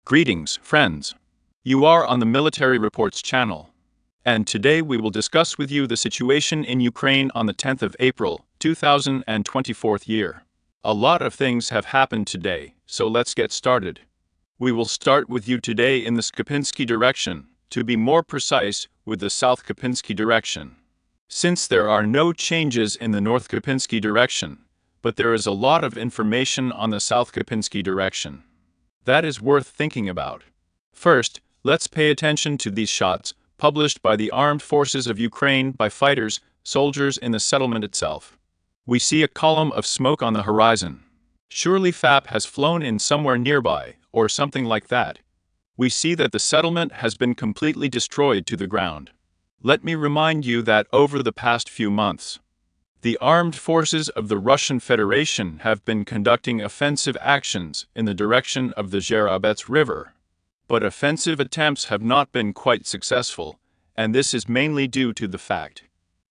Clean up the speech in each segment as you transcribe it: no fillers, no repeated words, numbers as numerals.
Greetings, friends. You are on the Military Reports channel. And today we will discuss with you the situation in Ukraine on the 10th of April, 2024 year. A lot of things have happened today, so let's get started. We will start with you today in the Skopinski direction, to be more precise, with the South Kopinski direction. Since there are no changes in the North Kopinski direction, but there is a lot of information on the South Kopinski direction. That is worth thinking about. First, let's pay attention to these shots, published by the Armed Forces of Ukraine by fighters, soldiers in the settlement itself. We see a column of smoke on the horizon. Surely FAP has flown in somewhere nearby, or something like that. We see that the settlement has been completely destroyed to the ground. Let me remind you that over the past few months, the armed forces of the Russian Federation have been conducting offensive actions in the direction of the Zherabets River. But offensive attempts have not been quite successful, and this is mainly due to the fact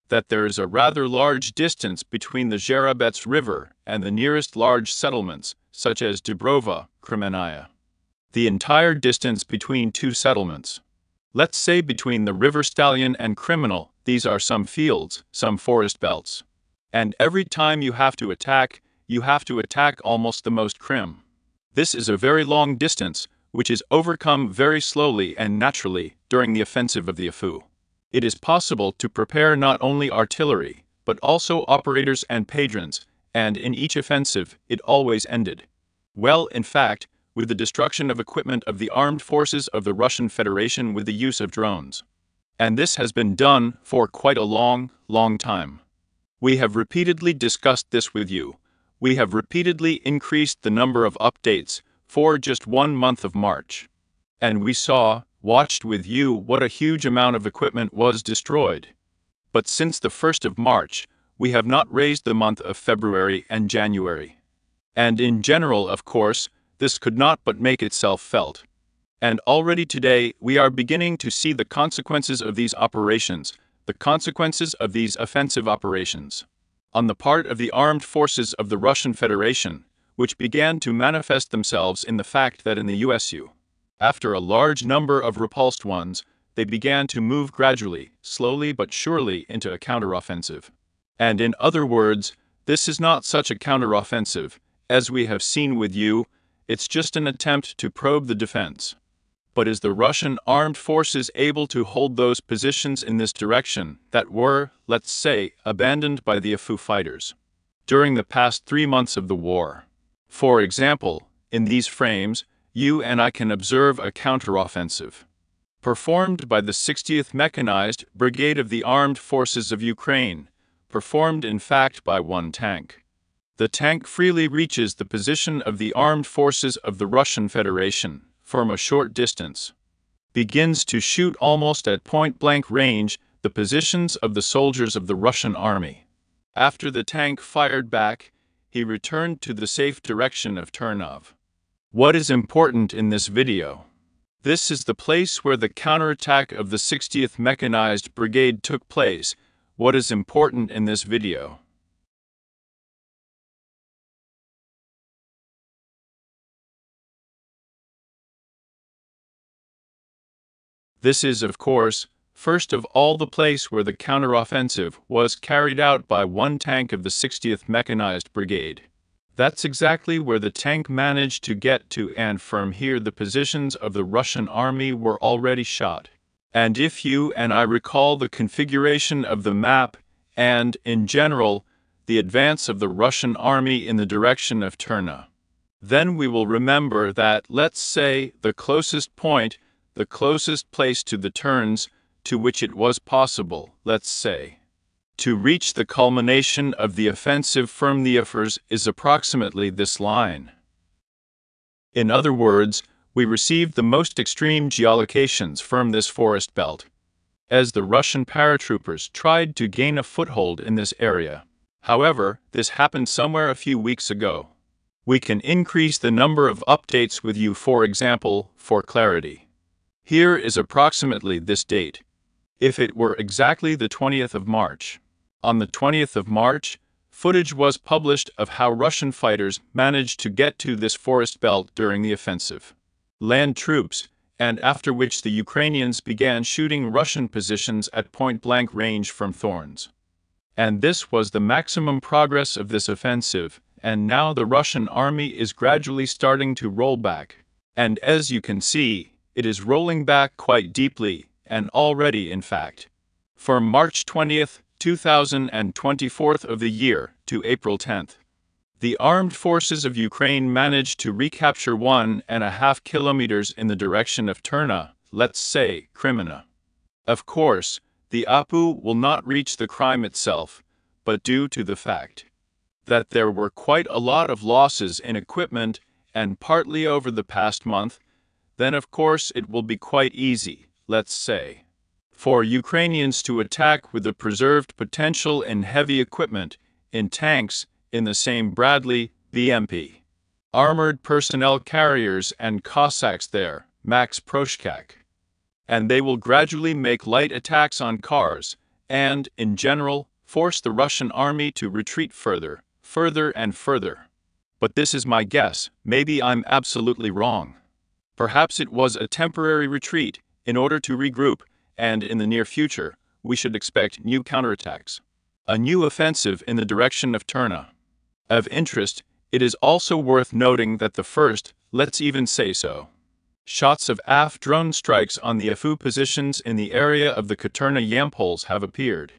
that there is a rather large distance between the Zherabets River and the nearest large settlements, such as Dubrova, Kremenaya. The entire distance between two settlements, let's say between the River Stallion and Criminal, these are some fields, some forest belts. And every time you have to attack almost the most Krim. This is a very long distance, which is overcome very slowly and naturally during the offensive of the AFU. It is possible to prepare not only artillery, but also operators and patrons, and in each offensive it always ended well, in fact, with the destruction of equipment of the armed forces of the Russian Federation with the use of drones. And this has been done for quite a long time. We have repeatedly discussed this with you. We have repeatedly increased the number of updates for just 1 month of March. And we watched with you what a huge amount of equipment was destroyed. But since the 1st of March, we have not raised the month of February and January. And in general, of course, this could not but make itself felt. And already today, we are beginning to see the consequences of these operations, the consequences of these offensive operations on the part of the armed forces of the Russian Federation, which began to manifest themselves in the fact that in the USU, after a large number of repulsed ones, they began to move gradually, slowly but surely into a counteroffensive. And in other words, this is not such a counteroffensive, as we have seen with you, it's just an attempt to probe the defense. But is the Russian armed forces able to hold those positions in this direction that were, let's say, abandoned by the AFU fighters during the past 3 months of the war? For example, in these frames, you and I can observe a counteroffensive performed by the 60th Mechanized Brigade of the Armed Forces of Ukraine, performed in fact by one tank. The tank freely reaches the position of the armed forces of the Russian Federation from a short distance, begins to shoot almost at point-blank range the positions of the soldiers of the Russian army. After the tank fired back, he returned to the safe direction of Turnov. What is important in this video? This is the place where the counterattack of the 60th Mechanized Brigade took place. What is important in this video? This is, of course, first of all the place where the counteroffensive was carried out by one tank of the 60th Mechanized Brigade. That's exactly where the tank managed to get to, and from here the positions of the Russian army were already shot. And if you and I recall the configuration of the map, and, in general, the advance of the Russian army in the direction of Turna, then we will remember that, let's say, the closest point, the closest place to the turns to which it was possible, let's say, to reach the culmination of the offensive from the Afers is approximately this line. In other words, we received the most extreme geolocations from this forest belt, as the Russian paratroopers tried to gain a foothold in this area. However, this happened somewhere a few weeks ago. We can increase the number of updates with you, for example, for clarity. Here is approximately this date. If it were exactly the 20th of March. On the 20th of March, footage was published of how Russian fighters managed to get to this forest belt during the offensive. land troops, and after which the Ukrainians began shooting Russian positions at point-blank range from thorns. And this was the maximum progress of this offensive, and now the Russian army is gradually starting to roll back. And as you can see, it is rolling back quite deeply, and already in fact. From March 20th, 2024 of the year to April 10th. The armed forces of Ukraine managed to recapture 1.5 kilometers in the direction of Terna, let's say, Crimea. Of course, the APU will not reach the crime itself, but due to the fact that there were quite a lot of losses in equipment and partly over the past month, then of course it will be quite easy, let's say, for Ukrainians to attack with the preserved potential in heavy equipment, in tanks, in the same Bradley, BMP, armored personnel carriers and Cossacks there, Max Proshkak. And they will gradually make light attacks on cars, and, in general, force the Russian army to retreat further and further. But this is my guess, maybe I'm absolutely wrong. Perhaps it was a temporary retreat, in order to regroup, and in the near future, we should expect new counterattacks. A new offensive in the direction of Terna. Of interest, it is also worth noting that the first, let's even say so, shots of AF drone strikes on the AFU positions in the area of the Katerna-Yampols have appeared.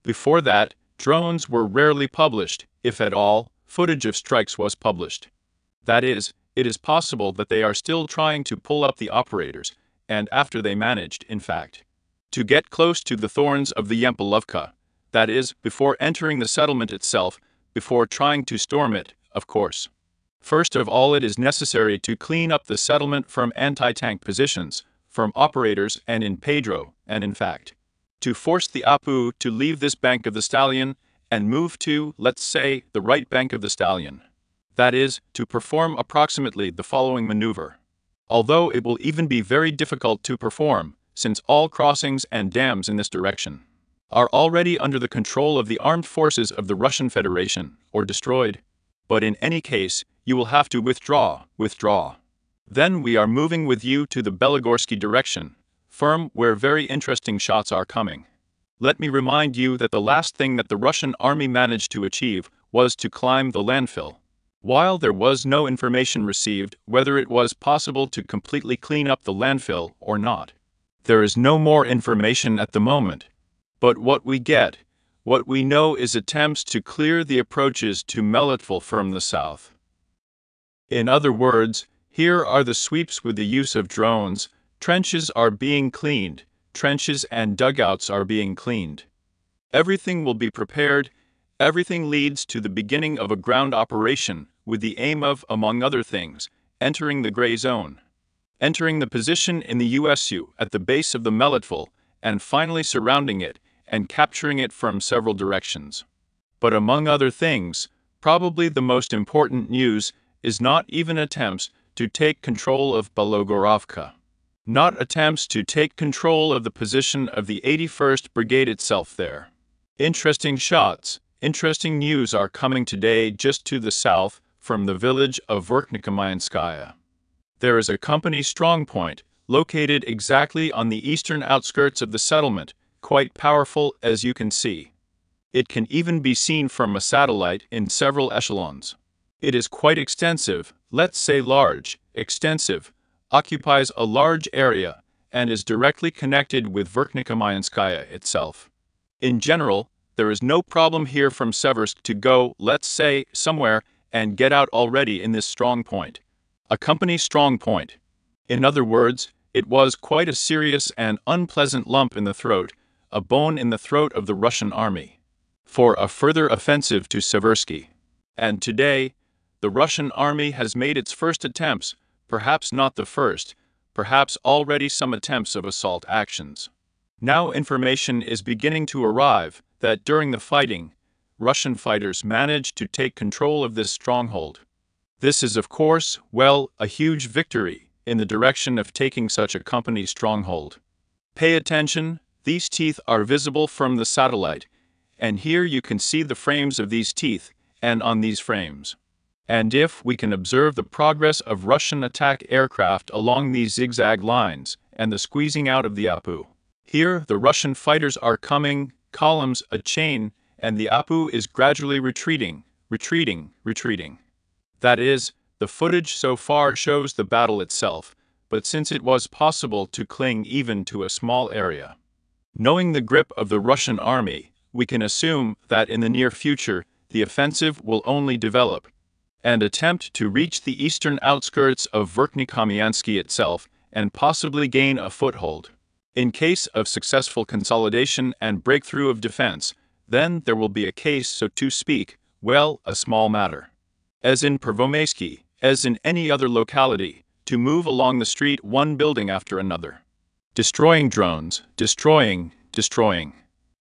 Before that, drones were rarely published, if at all, footage of strikes was published. That is, it is possible that they are still trying to pull up the operators, and after they managed, in fact, to get close to the thorns of the Yampolovka, that is, before entering the settlement itself, before trying to storm it, of course. First of all, it is necessary to clean up the settlement from anti-tank positions, from operators and in Pedro, and in fact, to force the APU to leave this bank of the Stallion and move to, let's say, the right bank of the Stallion. That is, to perform approximately the following maneuver. Although it will even be very difficult to perform, since all crossings and dams in this direction are already under the control of the armed forces of the Russian Federation, or destroyed. But in any case, you will have to withdraw. Then we are moving with you to the Belagorsky direction, where very interesting shots are coming. Let me remind you that the last thing that the Russian army managed to achieve was to climb the landfill. While there was no information received whether it was possible to completely clean up the landfill or not. There is no more information at the moment. But what we know is attempts to clear the approaches to Melitopol from the south. In other words, here are the sweeps with the use of drones, trenches are being cleaned, trenches and dugouts are being cleaned. Everything will be prepared, everything leads to the beginning of a ground operation, with the aim of, among other things, entering the gray zone, entering the position in the USU at the base of the Melitopol, and finally surrounding it, and capturing it from several directions. But among other things, probably the most important news is not even attempts to take control of Belogorovka. Not attempts to take control of the position of the 81st Brigade itself there. Interesting shots, interesting news are coming today just to the south from the village of Verkhnikomayanskaya. There is a company strongpoint, located exactly on the eastern outskirts of the settlement, quite powerful as you can see. It can even be seen from a satellite in several echelons. It is quite extensive, let's say large, extensive, occupies a large area, and is directly connected with Verkhnikomayanskaya itself. In general, there is no problem here from Seversk to go, let's say, somewhere, and get out already in this strong point. A company strong point. In other words, it was quite a serious and unpleasant lump in the throat, a bone in the throat of the Russian army, for a further offensive to Seversky. And today, the Russian army has made its first attempts, perhaps not the first, perhaps already some attempts of assault actions. Now information is beginning to arrive that during the fighting, Russian fighters managed to take control of this stronghold. This is of course, well, a huge victory in the direction of taking such a company stronghold. Pay attention, these teeth are visible from the satellite, and here you can see the frames of these teeth, and on these frames, And if we can observe the progress of Russian attack aircraft along these zigzag lines and the squeezing out of the Apu. Here the Russian fighters are coming, columns, a chain, and the Apu is gradually retreating. That is, the footage so far shows the battle itself, but since it was possible to cling even to a small area. Knowing the grip of the Russian army, we can assume that in the near future the offensive will only develop and attempt to reach the eastern outskirts of Verkhnekamiansky itself and possibly gain a foothold. In case of successful consolidation and breakthrough of defense, then there will be a case, so to speak, well, a small matter. As in Pervomaysky, as in any other locality, to move along the street one building after another. Destroying drones, destroying.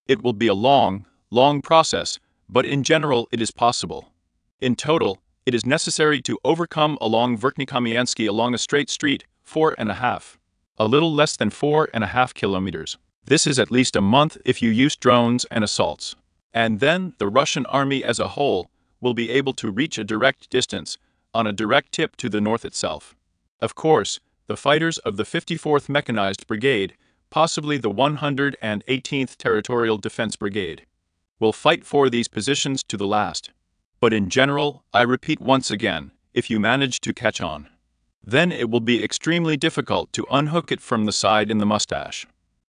It will be a long process, but in general it is possible. In total, it is necessary to overcome along Verkhnekamiansky along a straight street, 4.5. A little less than 4.5 kilometers. This is at least a month if you use drones and assaults. And then the Russian army as a whole will be able to reach a direct distance, on a direct tip to the north itself. Of course, the fighters of the 54th Mechanized Brigade, possibly the 118th Territorial Defense Brigade, will fight for these positions to the last. But in general, I repeat once again, if you manage to catch on, then it will be extremely difficult to unhook it from the side in the mustache.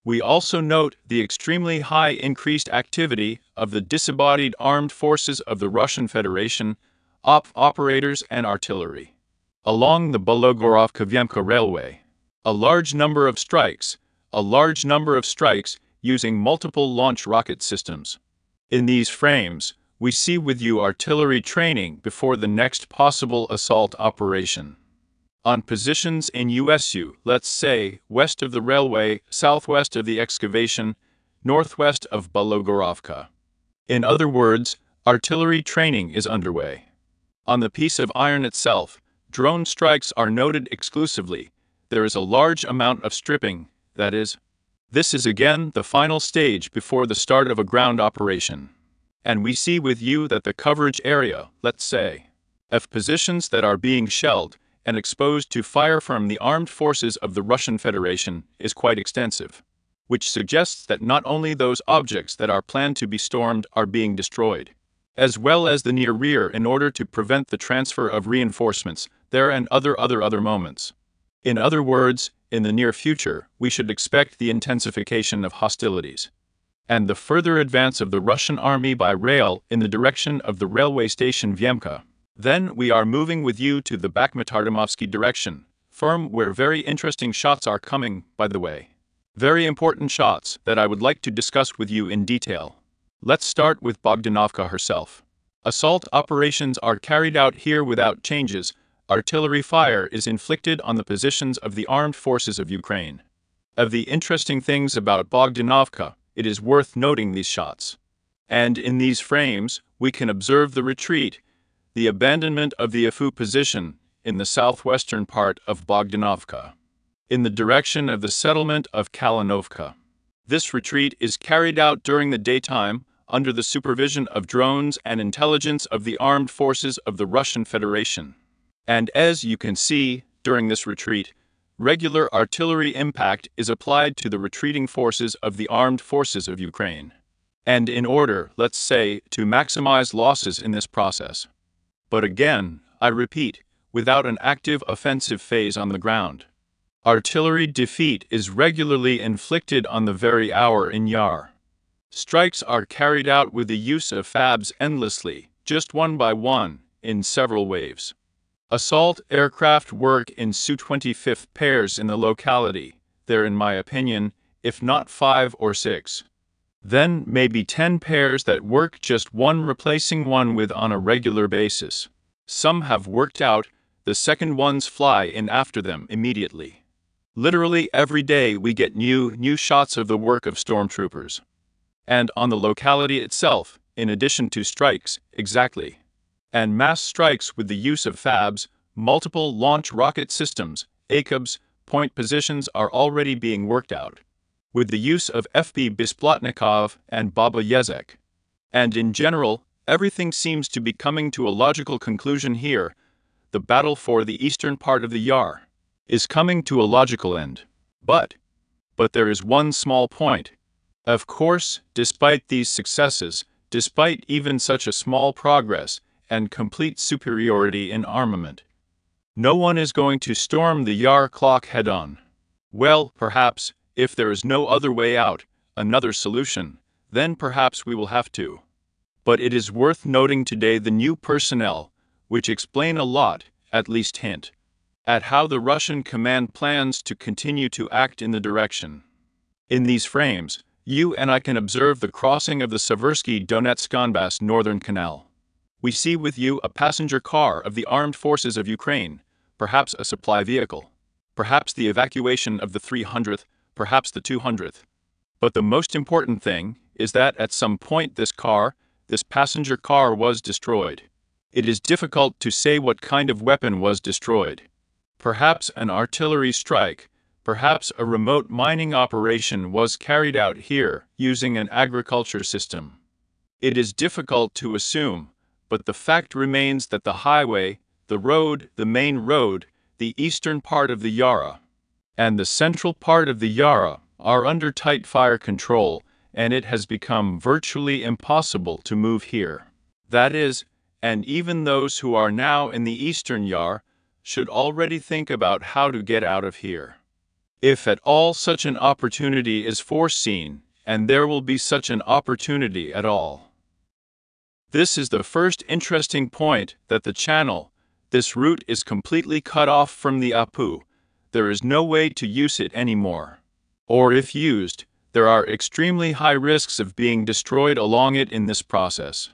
We also note the extremely high increased activity of the disembodied armed forces of the Russian Federation, operators and artillery. Along the Bologorovka-Vyemka railway, a large number of strikes using multiple launch rocket systems. In these frames, we see with you artillery training before the next possible assault operation. On positions in USU, let's say, west of the railway, southwest of the excavation, northwest of Bologorovka. In other words, artillery training is underway. On the piece of iron itself, drone strikes are noted exclusively. There is a large amount of stripping, that is. This is again the final stage before the start of a ground operation. And we see with you that the coverage area, let's say, of positions that are being shelled and exposed to fire from the armed forces of the Russian Federation is quite extensive, which suggests that not only those objects that are planned to be stormed are being destroyed, as well as the near rear in order to prevent the transfer of reinforcements there and other moments. In other words, in the near future, we should expect the intensification of hostilities and the further advance of the Russian army by rail in the direction of the railway station Vyemka. Then we are moving with you to the Bakhmut-Artemovsky direction, where very interesting shots are coming, by the way. Very important shots that I would like to discuss with you in detail. Let's start with Bogdanovka herself. Assault operations are carried out here without changes. Artillery fire is inflicted on the positions of the armed forces of Ukraine. Of the interesting things about Bogdanovka, it is worth noting these shots. And in these frames, we can observe the retreat, the abandonment of the Afu position in the southwestern part of Bogdanovka, in the direction of the settlement of Kalinovka. This retreat is carried out during the daytime under the supervision of drones and intelligence of the armed forces of the Russian Federation. And as you can see, during this retreat, regular artillery impact is applied to the retreating forces of the armed forces of Ukraine. And in order, let's say, to maximize losses in this process. But again, I repeat, without an active offensive phase on the ground. Artillery defeat is regularly inflicted on the very hour in Yar. Strikes are carried out with the use of FABs endlessly, just one by one, in several waves. Assault aircraft work in Su-25 pairs in the locality, there in my opinion, if not 5 or 6. Then maybe 10 pairs that work just one replacing one with on a regular basis. Some have worked out, the second ones fly in after them immediately. Literally every day we get new shots of the work of stormtroopers. And on the locality itself, in addition to strikes, exactly. And mass strikes with the use of FABs, multiple launch rocket systems, ACUBs, point positions are already being worked out, with the use of FB Bisplotnikov and Baba Yezek. And in general, Everything seems to be coming to a logical conclusion here. The battle for the eastern part of the Yar is coming to a logical end. But there is one small point. Of course, despite these successes, despite even such a small progress and complete superiority in armament, no one is going to storm the Yar clock head-on. Well, perhaps, if there is no other way out, another solution, then perhaps we will have to. But it is worth noting today the new personnel, which explain a lot, at least hint, at how the Russian command plans to continue to act in the direction. In these frames, you and I can observe the crossing of the Seversky Donetsk-Donbass Northern Canal. We see with you a passenger car of the armed forces of Ukraine, perhaps a supply vehicle, perhaps the evacuation of the 300th, perhaps the 200th. But the most important thing is that at some point this passenger car was destroyed. It is difficult to say what kind of weapon was destroyed. Perhaps an artillery strike, perhaps a remote mining operation was carried out here using an agriculture system. It is difficult to assume, but the fact remains that the highway, the road, the main road, the eastern part of the Yara, and the central part of the Yara are under tight fire control, and it has become virtually impossible to move here. That is, and even those who are now in the eastern Yar should already think about how to get out of here. If at all such an opportunity is foreseen, and there will be such an opportunity at all. This is the first interesting point, that the channel, this route is completely cut off from the Apu. There is no way to use it anymore. Or if used, there are extremely high risks of being destroyed along it in this process.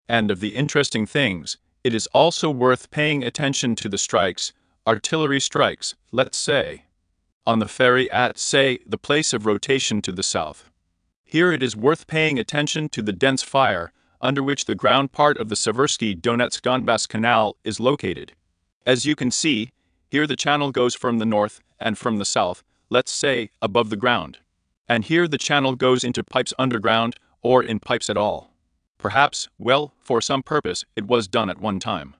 And of the interesting things, it is also worth paying attention to the strikes, artillery strikes, let's say, on the ferry at, say, the place of rotation to the south. Here it is worth paying attention to the dense fire, under which the ground part of the Seversky Donetsk-Donbass Canal is located. As you can see, here the channel goes from the north and from the south, let's say, above the ground. And here the channel goes into pipes underground, or in pipes at all. Perhaps, well, for some purpose, it was done at one time.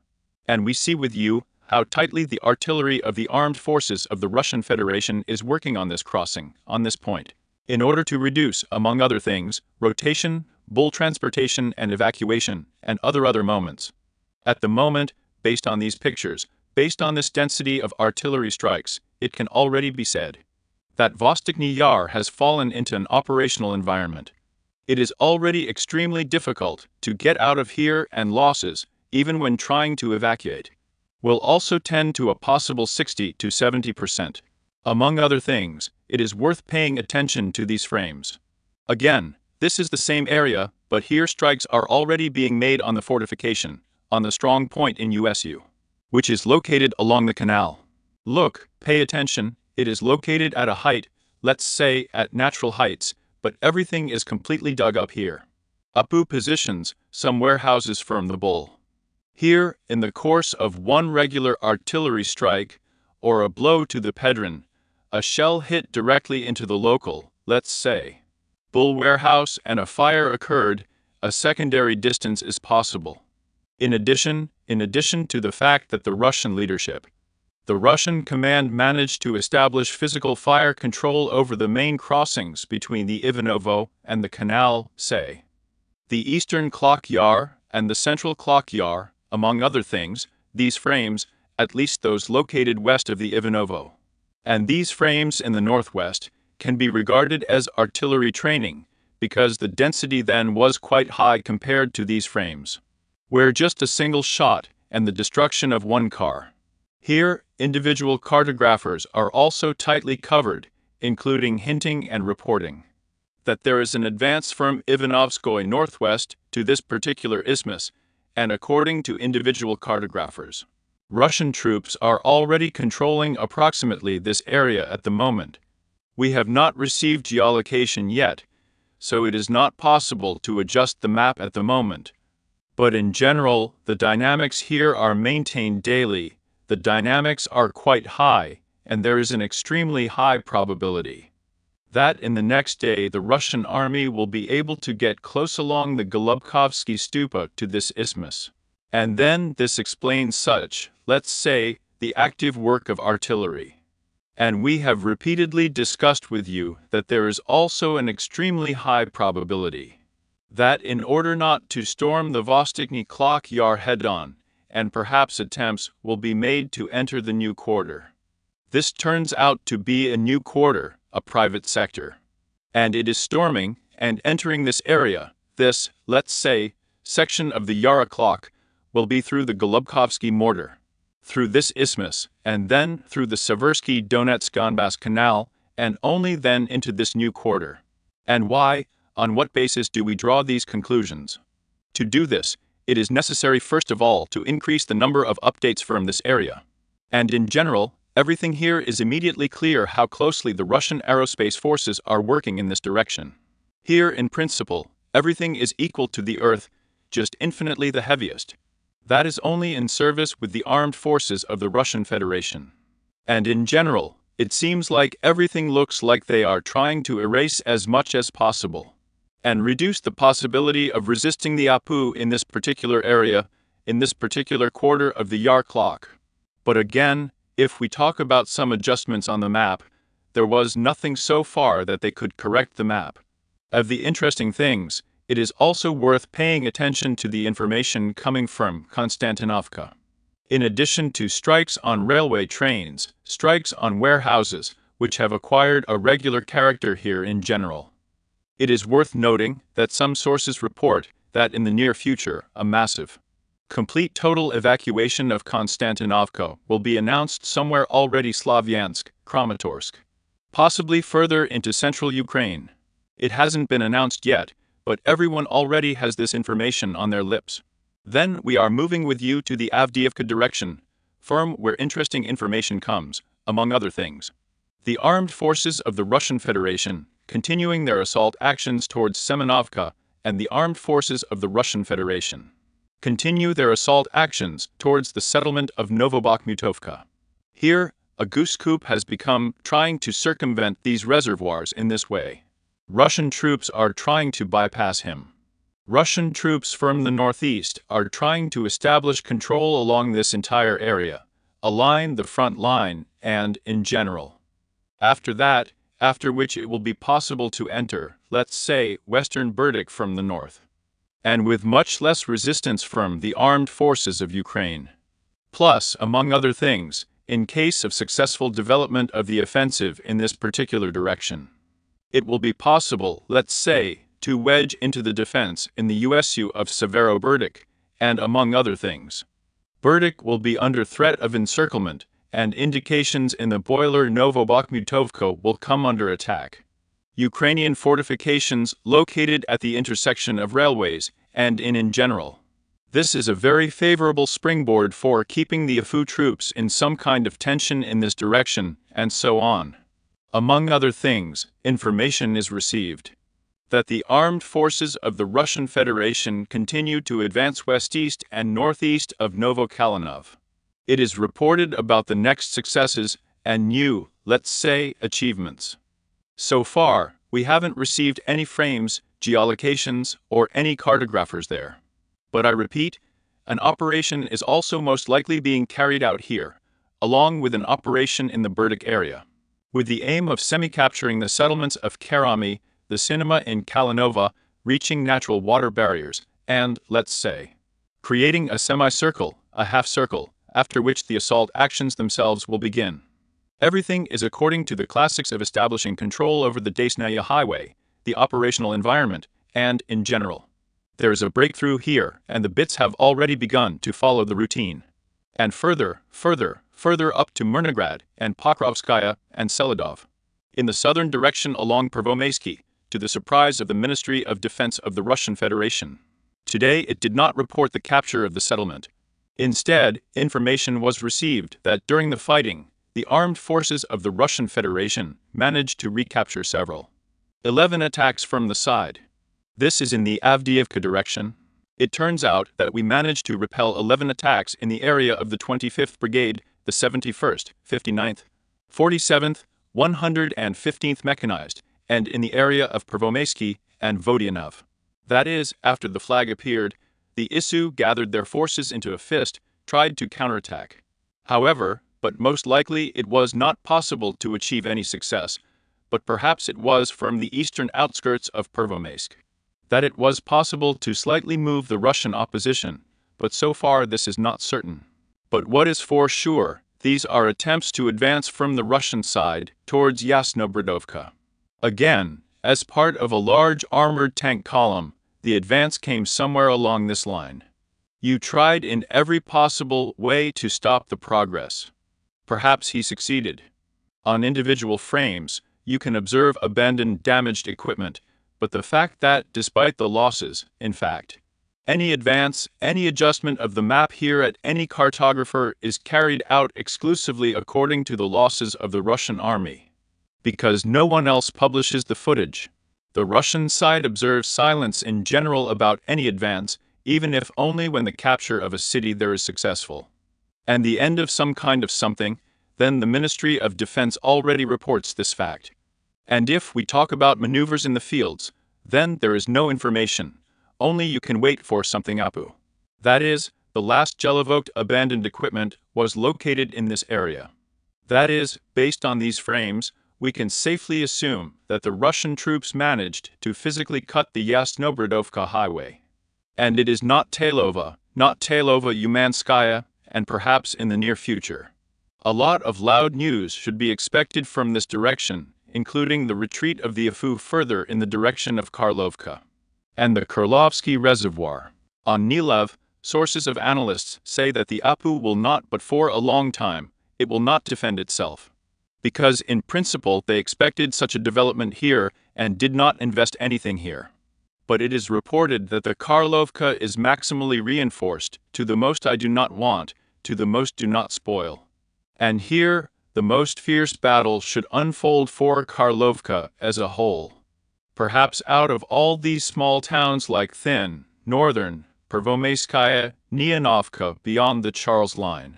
And we see with you how tightly the artillery of the armed forces of the Russian Federation is working on this crossing, on this point, in order to reduce, among other things, rotation, bull transportation and evacuation, and other moments. At the moment, based on these pictures, based on this density of artillery strikes, it can already be said that Vostochny Yar has fallen into an operational environment. It is already extremely difficult to get out of here, and losses, even when trying to evacuate, will also tend to a possible 60 to 70%. Among other things, it is worth paying attention to these frames. Again, this is the same area, but here strikes are already being made on the fortification, on the strong point in USU, which is located along the canal. Look, pay attention, it is located at a height, let's say at natural heights, but everything is completely dug up here. Apu positions, some warehouses from the bull. Here, in the course of one regular artillery strike, or a blow to the Pedron, a shell hit directly into the local, let's say, bull warehouse, and a fire occurred, a secondary distance is possible. In addition to the fact that the Russian leadership, the Russian command managed to establish physical fire control over the main crossings between the Ivanovo and the canal, say, the eastern Clock Yar and the central Clock Yar, among other things, these frames, at least those located west of the Ivanovo, and these frames in the northwest, can be regarded as artillery training, because the density then was quite high compared to these frames, where just a single shot and the destruction of one car. Here, individual cartographers are also tightly covered, including hinting and reporting that there is an advance from Ivanovskoye northwest to this particular isthmus, and according to individual cartographers, Russian troops are already controlling approximately this area at the moment. We have not received geolocation yet, so it is not possible to adjust the map at the moment. But in general, the dynamics here are maintained daily. The dynamics are quite high, and there is an extremely high probability that in the next day the Russian army will be able to get close along the Golubkovsky Stupa to this isthmus. And then this explains such, let's say, the active work of artillery. And we have repeatedly discussed with you that there is also an extremely high probability that in order not to storm the Vostochny Clock Yar head-on, and perhaps attempts will be made to enter the new quarter. This turns out to be a new quarter, a private sector. And it is storming and entering this area. This, let's say, section of the Yara clock will be through the Golubkovsky mortar, through this isthmus, and then through the Seversky Donetsk-Donbass Canal, and only then into this new quarter. And why, on what basis do we draw these conclusions? To do this, it is necessary first of all to increase the number of updates from this area. And in general, everything here is immediately clear how closely the Russian aerospace forces are working in this direction. Here, in principle, everything is equal to the Earth, just infinitely the heaviest. That is only in service with the armed forces of the Russian Federation. And in general, it seems like everything looks like they are trying to erase as much as possible and reduce the possibility of resisting the APU in this particular area, in this particular quarter of the Yar clock. But again, if we talk about some adjustments on the map, there was nothing so far that they could correct the map. Of the interesting things, it is also worth paying attention to the information coming from Konstantinovka. In addition to strikes on railway trains, strikes on warehouses, which have acquired a regular character here in general. It is worth noting that some sources report that in the near future, a massive, complete total evacuation of Konstantinovka will be announced somewhere already Slavyansk, Kramatorsk, possibly further into central Ukraine. It hasn't been announced yet, but everyone already has this information on their lips. Then we are moving with you to the Avdiivka direction, from where interesting information comes, among other things. The armed forces of the Russian Federation, continuing their assault actions towards Semenovka, and the armed forces of the Russian Federation continue their assault actions towards the settlement of Novobakhmutovka. Here, a goose coop has become trying to circumvent these reservoirs in this way. Russian troops are trying to bypass him. Russian troops from the northeast are trying to establish control along this entire area, align the front line, and in general. After which it will be possible to enter, let's say, western Berdik from the north, and with much less resistance from the armed forces of Ukraine. Plus, among other things, in case of successful development of the offensive in this particular direction, it will be possible, let's say, to wedge into the defense in the USU of Severoberdik, and among other things. Berdik will be under threat of encirclement, and indications in the boiler Novobakhmutovka will come under attack. Ukrainian fortifications located at the intersection of railways, and in general. This is a very favorable springboard for keeping the AFU troops in some kind of tension in this direction, and so on. Among other things, information is received that the armed forces of the Russian Federation continue to advance west-east and northeast of Novokalinov. It is reported about the next successes and new, let's say, achievements. So far, we haven't received any frames, geolocations, or any cartographers there. But I repeat, an operation is also most likely being carried out here, along with an operation in the Berdik area, with the aim of semi-capturing the settlements of Karami, the cinema in Kalinova, reaching natural water barriers, and, let's say, creating a semicircle, a half-circle, after which the assault actions themselves will begin. Everything is according to the classics of establishing control over the Desnaya Highway, the operational environment, and in general. There is a breakthrough here, and the bits have already begun to follow the routine. And further up to Mirnograd and Pokrovskaya and Seladov. In the southern direction along Pervomaysky, to the surprise of the Ministry of Defense of the Russian Federation. Today it did not report the capture of the settlement. Instead, information was received that during the fighting, the armed forces of the Russian Federation managed to recapture several 11 attacks from the side. This is in the Avdiivka direction. It turns out that we managed to repel 11 attacks in the area of the 25th Brigade, the 71st, 59th, 47th, 115th Mechanized, and in the area of Pervomaysky and Vodianov. That is, after the flag appeared, the ISU gathered their forces into a fist, tried to counterattack. However, but most likely it was not possible to achieve any success, but perhaps it was from the eastern outskirts of Pervomaysk that it was possible to slightly move the Russian opposition, but so far this is not certain. But what is for sure, these are attempts to advance from the Russian side towards Yasnobrodovka. Again, as part of a large armored tank column, the advance came somewhere along this line. You tried in every possible way to stop the progress. Perhaps he succeeded. On individual frames, you can observe abandoned, damaged equipment, but the fact that, despite the losses, in fact, any advance, any adjustment of the map here at any cartographer is carried out exclusively according to the losses of the Russian army. Because no one else publishes the footage. The Russian side observes silence in general about any advance, even if only when the capture of a city there is successful. And the end of some kind of something, then the Ministry of Defense already reports this fact. And if we talk about maneuvers in the fields, then there is no information, only you can wait for something APU. That is, the last Jelovoked abandoned equipment was located in this area. That is, based on these frames, we can safely assume that the Russian troops managed to physically cut the Yasnobrodovka highway. And it is not Tailova-Umanskaya, and perhaps in the near future. A lot of loud news should be expected from this direction, including the retreat of the AFU further in the direction of Karlovka and the Kurlovsky Reservoir. On Nilev, sources of analysts say that the APU will not, but for a long time, it will not defend itself. Because in principle they expected such a development here and did not invest anything here. But it is reported that the Karlovka is maximally reinforced, to the most I do not want, to the most do not spoil. And here, the most fierce battle should unfold for Karlovka as a whole. Perhaps out of all these small towns like Thin, Northern, Pervomayskaya, Nianovka beyond the Charles Line,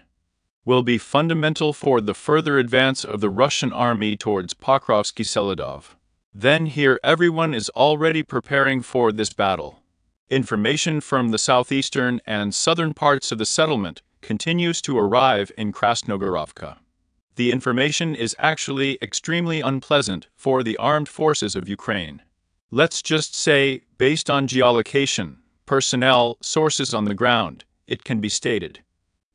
will be fundamental for the further advance of the Russian army towards Pokrovsky-Seladov. Then here everyone is already preparing for this battle. Information from the southeastern and southern parts of the settlement continues to arrive in Krasnogorovka. The information is actually extremely unpleasant for the armed forces of Ukraine. Let's just say, based on geolocation, personnel, sources on the ground, it can be stated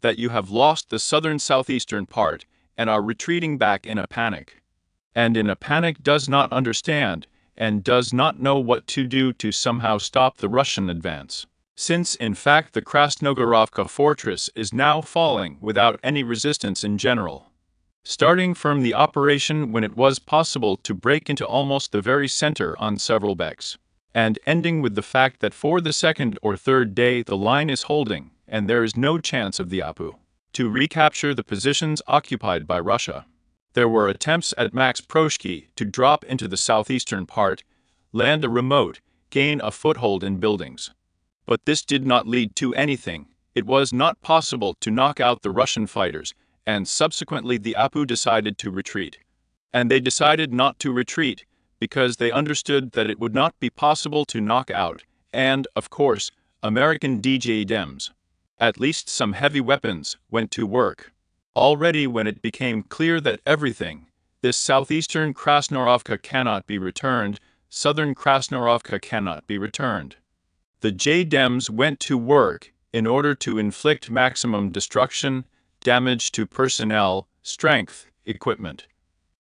that you have lost the southern-southeastern part and are retreating back in a panic. And in a panic does not understand and does not know what to do to somehow stop the Russian advance. Since in fact the Krasnogorovka fortress is now falling without any resistance in general. Starting from the operation when it was possible to break into almost the very center on several becks, and ending with the fact that for the second or third day the line is holding, and there is no chance of the APU to recapture the positions occupied by Russia. There were attempts at Max Proshky to drop into the southeastern part, land a remote, gain a foothold in buildings. But this did not lead to anything. It was not possible to knock out the Russian fighters, and subsequently the APU decided to retreat. And they decided not to retreat because they understood that it would not be possible to knock out, and, of course, American DJDEMs. At least some heavy weapons went to work. Already when it became clear that everything, this southeastern Krasnogorovka cannot be returned, southern Krasnogorovka cannot be returned. The JDEMs went to work in order to inflict maximum destruction, damage to personnel, strength, equipment,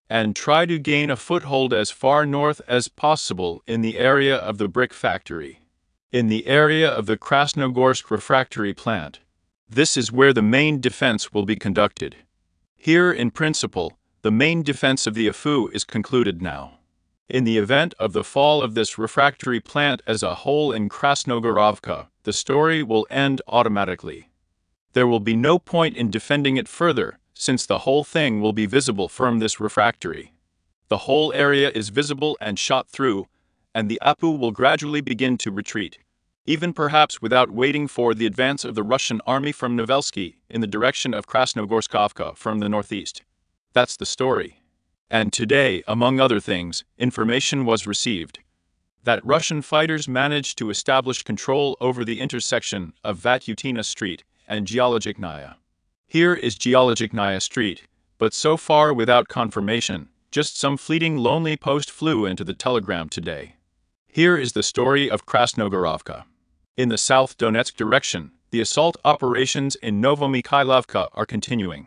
and try to gain a foothold as far north as possible in the area of the brick factory, in the area of the Krasnogorsk refractory plant. This is where the main defense will be conducted. Here, in principle, the main defense of the AFU is concluded now. In the event of the fall of this refractory plant as a whole in Krasnogorovka, the story will end automatically. There will be no point in defending it further, since the whole thing will be visible from this refractory. The whole area is visible and shot through, and the APU will gradually begin to retreat, even perhaps without waiting for the advance of the Russian army from Novelsky in the direction of Krasnogorskovka from the northeast. That's the story. And today, among other things, information was received that Russian fighters managed to establish control over the intersection of Vatutina Street and Geologichная. Here is Geologichная Street, but so far without confirmation, just some fleeting lonely post flew into the telegram today. Here is the story of Krasnogorovka. In the South Donetsk direction, the assault operations in Novomikhailovka are continuing.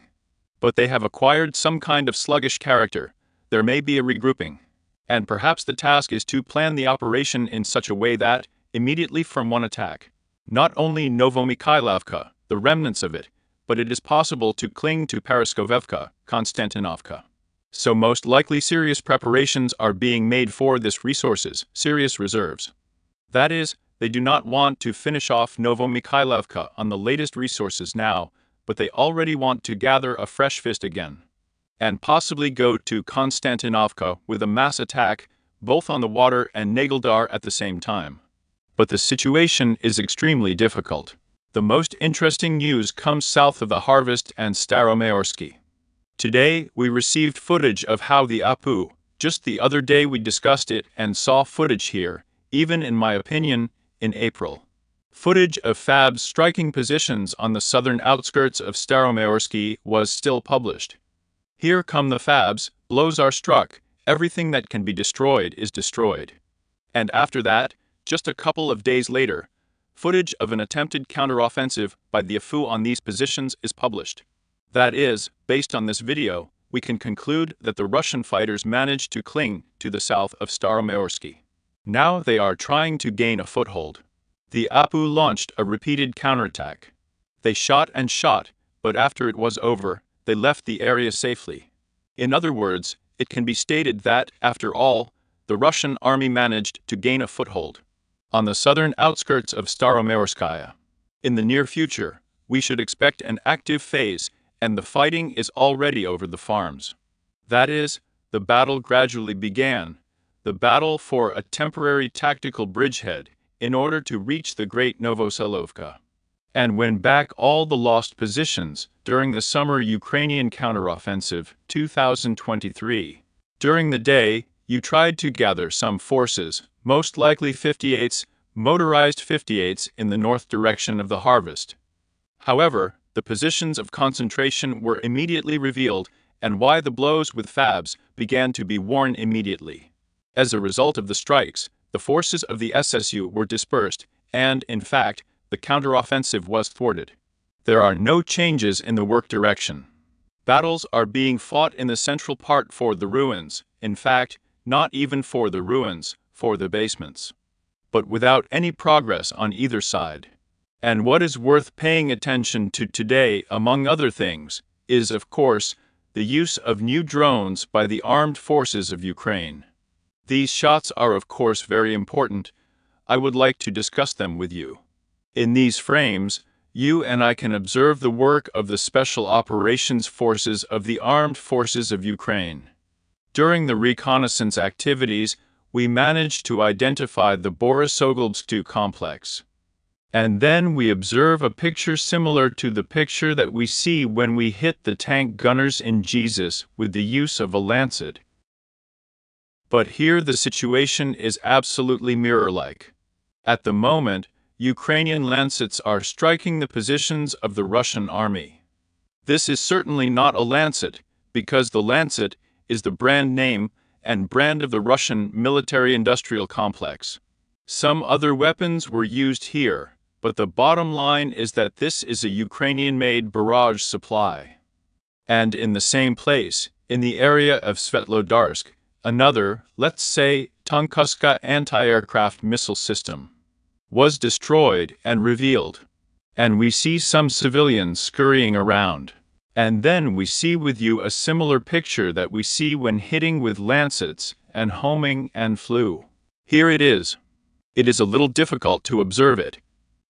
But they have acquired some kind of sluggish character. There may be a regrouping. And perhaps the task is to plan the operation in such a way that, immediately from one attack, not only Novomikhailovka, the remnants of it, but it is possible to cling to Paraskovevka, Konstantinovka. So most likely serious preparations are being made for this resources, serious reserves. That is, they do not want to finish off Novomikhailovka on the latest resources now, but they already want to gather a fresh fist again, and possibly go to Konstantinovka with a mass attack, both on the water and Nageldar at the same time. But the situation is extremely difficult. The most interesting news comes south of the Harvest and Staromayorsky. Today, we received footage of how the APU, just the other day we discussed it and saw footage here, even in my opinion, in April. Footage of FAB's striking positions on the southern outskirts of Staromayorsky was still published. Here come the FABs, blows are struck, everything that can be destroyed is destroyed. And after that, just a couple of days later, footage of an attempted counteroffensive by the AFU on these positions is published. That is, based on this video, we can conclude that the Russian fighters managed to cling to the south of Staromayorsky. Now they are trying to gain a foothold. The APU launched a repeated counterattack. They shot and shot, but after it was over, they left the area safely. In other words, it can be stated that, after all, the Russian army managed to gain a foothold on the southern outskirts of Staromayorskaya. In the near future, we should expect an active phase, and the fighting is already over the farms. That is, the battle gradually began, the battle for a temporary tactical bridgehead in order to reach the great Novoselovka, and win back all the lost positions during the summer Ukrainian counteroffensive 2023. During the day, you tried to gather some forces, most likely 58s, motorized 58s in the north direction of the Harvest. However, the positions of concentration were immediately revealed, and why the blows with FABs began to be worn immediately. As a result of the strikes, the forces of the SSU were dispersed, and, in fact, the counteroffensive was thwarted. There are no changes in the work direction. Battles are being fought in the central part for the ruins, in fact, not even for the ruins, for the basements. But without any progress on either side. And what is worth paying attention to today, among other things, is, of course, the use of new drones by the armed forces of Ukraine. These shots are, of course, very important. I would like to discuss them with you. In these frames, you and I can observe the work of the Special Operations Forces of the Armed Forces of Ukraine. During the reconnaissance activities, we managed to identify the Borisogolsk complex. And then we observe a picture similar to the picture that we see when we hit the tank gunners in Jesus with the use of a lancet. But here the situation is absolutely mirror-like. At the moment, Ukrainian lancets are striking the positions of the Russian army. This is certainly not a lancet, because the lancet is the brand name and brand of the Russian military-industrial complex. Some other weapons were used here, but the bottom line is that this is a Ukrainian-made barrage supply. And in the same place, in the area of Svetlodarsk, another, let's say, Tunguska anti-aircraft missile system was destroyed and revealed. And we see some civilians scurrying around. And then we see with you a similar picture that we see when hitting with lancets and homing and flew. Here it is. It is a little difficult to observe it.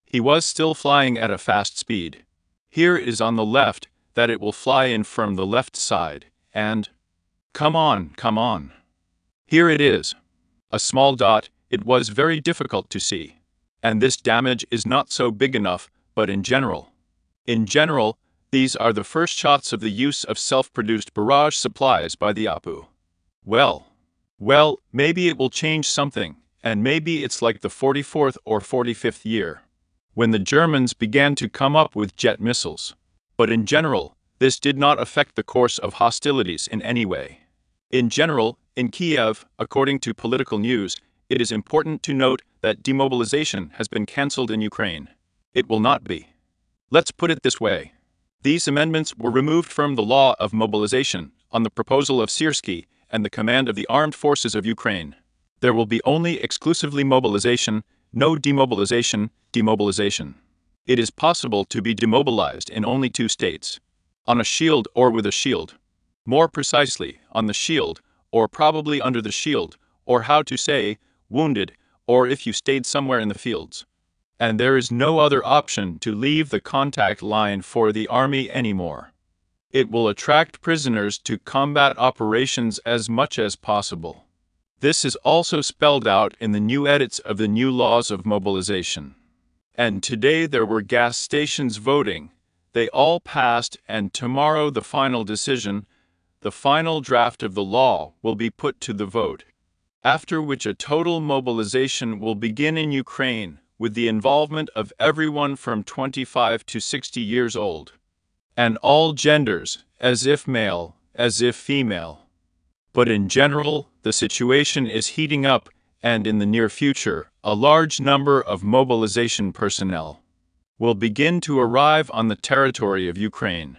He was still flying at a fast speed. Here it is on the left, that it will fly in from the left side, and... Come on, come on. Here it is. A small dot, it was very difficult to see. And this damage is not so big enough, but in general, these are the first shots of the use of self-produced barrage supplies by the APU. Well, maybe it will change something, and maybe it's like the 44th or 45th year, when the Germans began to come up with jet missiles. But in general, this did not affect the course of hostilities in any way. In general, in Kiev, according to political news, it is important to note that demobilization has been cancelled in Ukraine. It will not be. Let's put it this way. These amendments were removed from the law of mobilization on the proposal of Syrskyi and the command of the armed forces of Ukraine. There will be only exclusively mobilization, no demobilization. It is possible to be demobilized in only 2 states: on a shield or with a shield. More precisely, on the shield, or probably under the shield, or how to say, wounded, or if you stayed somewhere in the fields. And there is no other option to leave the contact line for the army anymore. It will attract prisoners to combat operations as much as possible. This is also spelled out in the new edits of the new laws of mobilization. And today there were gas stations voting. They all passed, and tomorrow the final decision, the final draft of the law, will be put to the vote. After which a total mobilization will begin in Ukraine, with the involvement of everyone from 25 to 60 years old. And all genders, as if male, as if female. But in general, the situation is heating up, and in the near future, a large number of mobilization personnel will begin to arrive on the territory of Ukraine.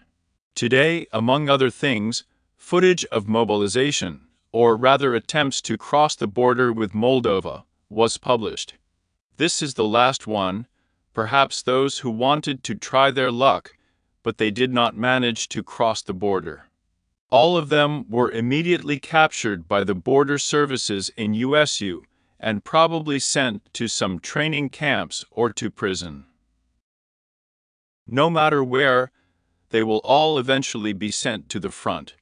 Today, among other things, footage of mobilization, or rather attempts to cross the border with Moldova, was published. This is the last one. Perhaps those who wanted to try their luck, but they did not manage to cross the border. All of them were immediately captured by the border services in USU and probably sent to some training camps or to prison. No matter where, they will all eventually be sent to the front.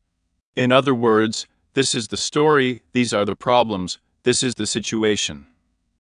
In other words, this is the story, these are the problems, this is the situation.